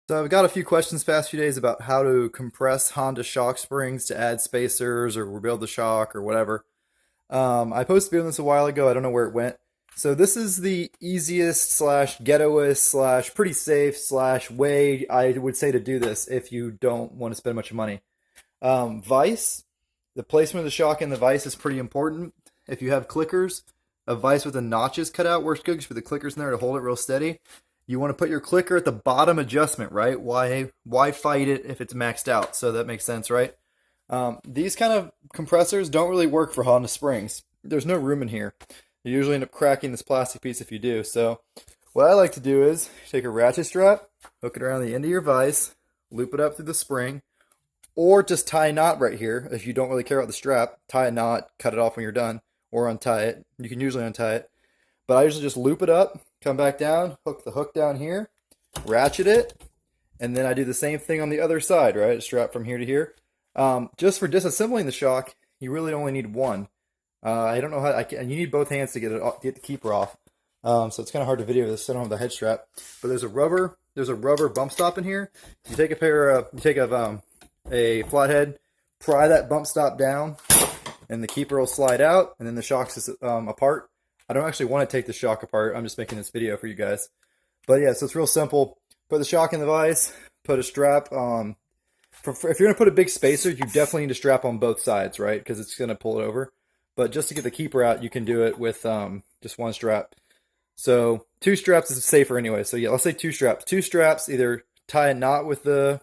So I've got a few questions past few days about how to compress Honda shock springs to add spacers or rebuild the shock or whatever. I posted a video on this a while ago. I don't know where it went. So this is the easiest slash ghettoest slash pretty safe slash way I would say to do this if you don't want to spend much money. Vise, the placement of the shock in the vise is pretty important. If you have clickers, a vise with the notches cut out works good because for the clickers in there to hold it real steady. You want to put your clicker at the bottom adjustment, right? Why fight it if it's maxed out? So that makes sense, right? These kind of compressors don't really work for Honda springs. There's no room in here. You usually end up cracking this plastic piece if you do. So what I like to do is take a ratchet strap, hook it around the end of your vise, loop it up through the spring, or just tie a knot right here. If you don't really care about the strap, tie a knot, cut it off when you're done, or untie it. You can usually untie it. But I usually just loop it up, come back down, hook the hook down here, ratchet it, and then I do the same thing on the other side, right? Strap from here to here. Just for disassembling the shock, you really only need one. I don't know how you need both hands to get the keeper off. So it's kind of hard to video this. I don't have the head strap, but there's a rubber bump stop in here. You take a flathead, pry that bump stop down, and the keeper will slide out, and then the shock's apart. I don't actually want to take the shock apart. I'm just making this video for you guys. But yeah, so it's real simple. Put the shock in the vise, put a strap on. If you're going to put a big spacer, you definitely need to strap on both sides, right? Because it's going to pull it over. But just to get the keeper out, you can do it with just one strap. So 2 straps is safer anyway. So yeah, let's say 2 straps. 2 straps, either tie a knot with the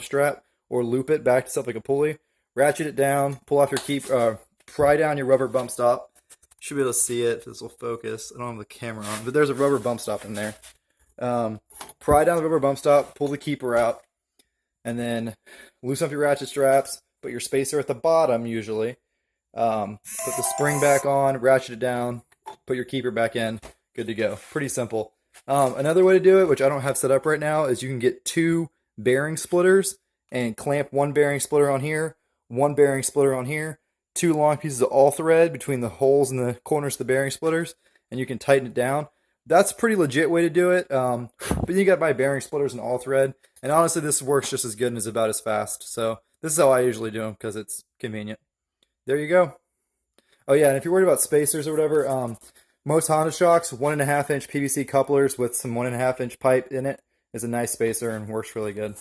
strap or loop it back to something like a pulley. Ratchet it down, pull off your pry down your rubber bump stop. Should be able to see it if this will focus. I don't have the camera on, but there's a rubber bump stop in there. Pry down the rubber bump stop, pull the keeper out, and then loosen up your ratchet straps. Put your spacer at the bottom usually. Put the spring back on, ratchet it down, put your keeper back in. Good to go. Pretty simple. Another way to do it, which I don't have set up right now, is you can get 2 bearing splitters and clamp 1 bearing splitter on here, 1 bearing splitter on here. 2 long pieces of all thread between the holes in the corners of the bearing splitters, and you can tighten it down. That's a pretty legit way to do it. But you got to buy bearing splitters and all thread. And honestly, this works just as good and is about as fast. So this is how I usually do them because it's convenient. There you go. Oh yeah, and if you're worried about spacers or whatever, most Honda shocks, 1.5-inch PVC couplers with some 1.5-inch pipe in it is a nice spacer and works really good.